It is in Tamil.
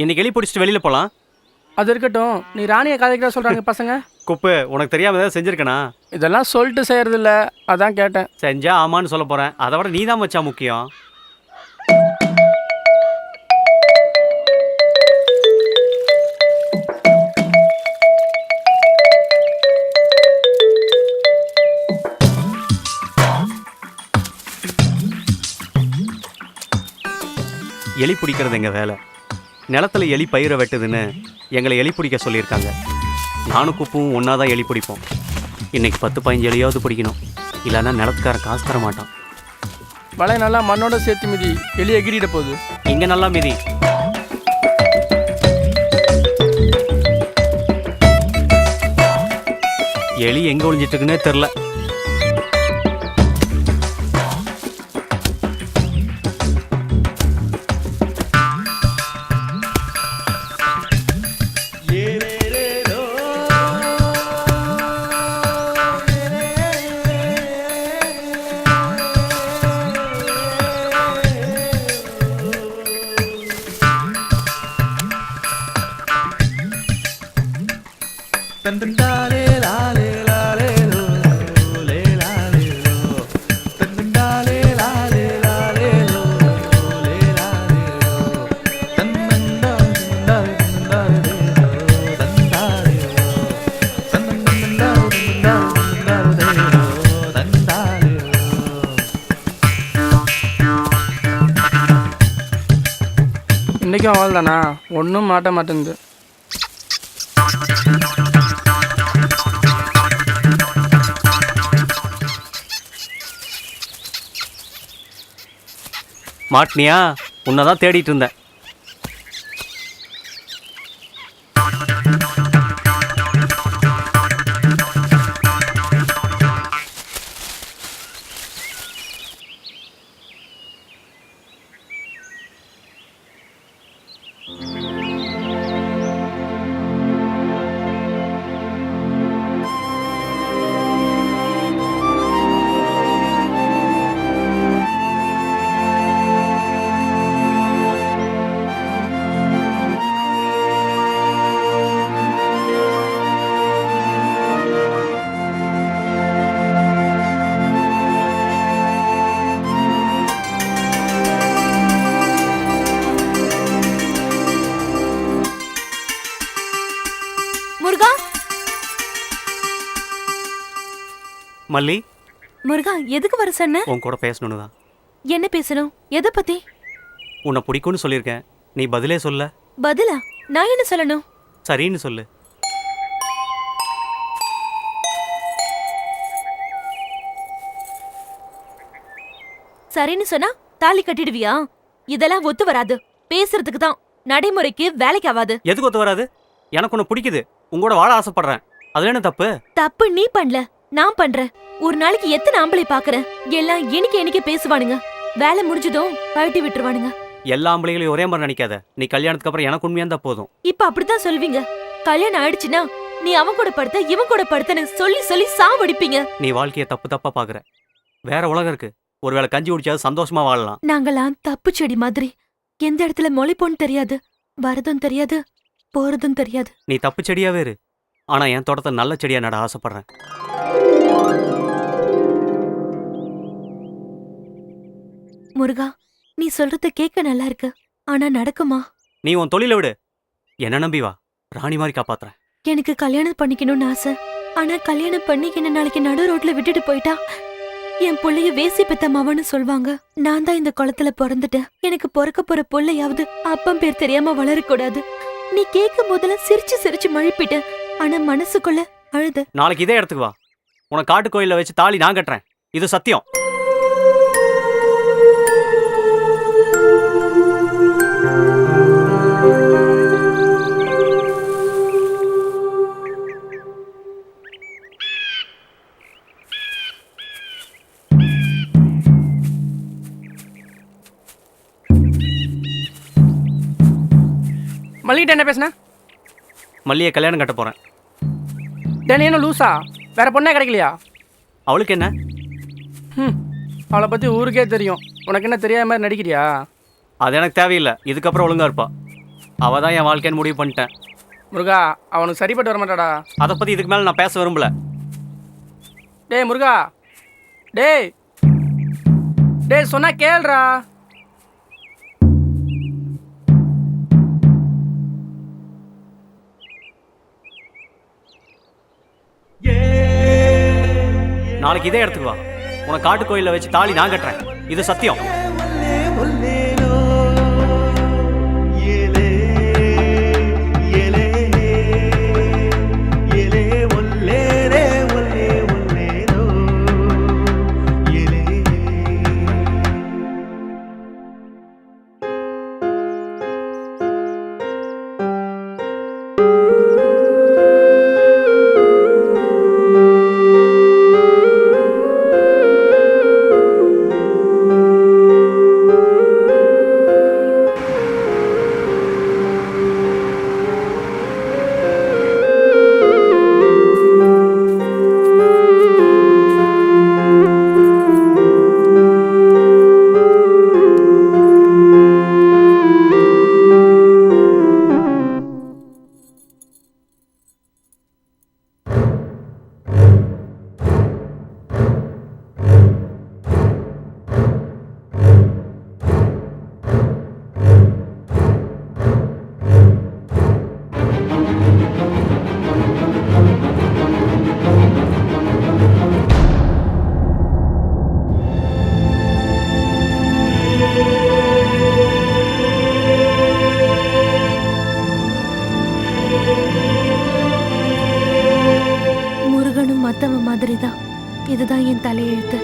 இன்னைக்கு எலி பிடிச்சிட்டு வெளியில போலாம். அது இருக்கட்டும், நீ ராணியை காதலிக்கிறா சொல்றாங்க பசங்க. குப்பு, உனக்கு தெரியாம ஏதாவது செஞ்சிருக்கனா? இதெல்லாம் சொல்லிட்டு செய்யறது இல்ல, அதான் கேட்டேன். செஞ்சா ஆமான்னு சொல்ல போறேன். அதை விட நீ தான் மச்சான் முக்கியம். எலி பிடிக்கிறது எங்கள் வேலை. நிலத்துல எலி பயிரை வெட்டுதுன்னு எங்களை எலி பிடிக்க சொல்லியிருக்காங்க. நானும் குப்பும் ஒன்றா தான் எலி பிடிப்போம். இன்னைக்கு 10-15 எலியாவது பிடிக்கணும், இல்லைன்னா நிலத்துக்காரன் காசு தர மாட்டான். வலை நல்லா மண்ணோட சேர்த்து மிதி, எலி எகிரிட போகுது. இங்கே நல்லா மிதி. எலி எங்கே ஒளிஞ்சிட்டு இருக்குன்னே தெரில. இன்றைக்கும் அவள் தானா? ஒன்றும் மாட்ட மாட்டேங்குது. மாட்டினியா? உன்னை தான் தேடிட்டு இருந்தேன். மல்லி, முருகா, எதுக்கு வர சொன்ன? உன் கூட பேசணும்னு தான். என்ன பேசணும்? எதை பத்தி? உன்னை பிடிக்கும்னு சொல்லியிருக்கேன், நீ பதிலே சொல்ல. பதிலா? நான் என்ன சொல்லணும்? சரின்னு சொல்லு. சரின்னு சொன்னா தாலி கட்டிடுவியா? இதெல்லாம் ஒத்து வராது. பேசுறதுக்கு தான், நடைமுறைக்கு வேலைக்கு ஆகாது. எதுக்கு ஒத்து வராது? எனக்கு உன்னை பிடிக்குது, உங்களோட வாழ ஆசைப்படுறேன். அதுல என்ன தப்பு? தப்பு நீ பண்ணல, நான் பண்றேன். ஒரு நாளைக்கு எத்தனை ஆம்பளை பாக்குறேன். எல்லாம் எனக்கு பேசுவானுங்க. வேலை முடிஞ்சதும் கழட்டி விட்டுருவானுங்க. எல்லா ஆம்பளைகளையும் ஒரே மாதிரி நினைக்காத. நீ கல்யாணத்துக்கு அப்புறம் எனக்கு உண்மையா தான் போதும். இப்ப அப்படித்தான் சொல்வீங்க. கல்யாணம் ஆயிடுச்சுன்னா நீ அவன் கூட படுத்த இவன் கூட படுத்தன்னு சொல்லி சொல்லி சாவடிப்பீங்க. நீ வாழ்க்கைய தப்பா பாக்குற. வேற உலகம் இருக்கு. ஒருவேளை கஞ்சி குடிச்சாது சந்தோஷமா வாழலாம். நாங்கெல்லாம் தப்பு செடி மாதிரி. எந்த இடத்துல மொளைப்போன்னு தெரியாது, வரதும் தெரியாது, போறதும் தெரியாது. நீ தப்பு செடியாவே இரு, ஆனா என் தோட்டத்தை நல்ல செடியா நட ஆசைப்படுறேன். முருகா, நீ சொல்றது கேட்க நல்லா இருக்கு, ஆனா நடக்குமா? நீ உன் தொழில விடு, என்ன நம்பி வா. ராணி மாதிரி காப்பாத்துறேன். எனக்கு கல்யாணம் பண்ணிக்கணும்னு ஆசை. ஆனா கல்யாணம் பண்ணி என்ன நாளைக்கு நடு ரோட்ல விட்டுட்டு போயிட்டா என் புள்ளைய வேசி பெத்த மாவன்னு சொல்வாங்க. நான் தான் இந்த குளத்துல பிறந்துட்டேன். எனக்கு பிறக்க போற புள்ளையாவது அப்பம் பேர் தெரியாம வளரக்கூடாது. நீ கேட்கும் போதெல்லாம் சிரிச்சு சிரிச்சு மழுப்பிட்ட, ஆனா மனசுக்குள்ள அழுத. நாளைக்கு இதே இடத்துக்கு வா, உனக்கு காட்டு கோயில வச்சு தாலி நான் கட்டுறேன். இது சத்தியம். மல்லிகிட்ட என்ன பேசுன? மல்லியை கல்யாணம் கட்ட போறேன். டேனி என்ன லூசா? வேற பொண்ணே கிடைக்கலையா? அவளுக்கு என்ன? அவளை பத்தி ஊருக்கே தெரியும். உனக்கு என்ன தெரியாத மாதிரி நடிக்கிறியா? அது எனக்கு தேவையில்லை. இதுக்கப்புறம் ஒழுங்கா இருப்பா. அவள் தான் என் வாழ்க்கைன்னு முடிவு பண்ணிட்டேன். முருகா அவனுக்கு சரிப்பட்டு வர மாட்டாடா. அதை பற்றி இதுக்கு மேலே நான் பேச விரும்பல. டேய் முருகா, டேய் டேய் சொன்னா கேளுடா. நாளைக்கு இதே இடத்துக்கு வா. உனக்கு காட்டு கோயிலில் வச்சு தாலி நான் கட்டுறேன். இது சத்தியம். முருகனும் மத்தவன் மாதிரி தான். இதுதான் என் தலையெழுத்து.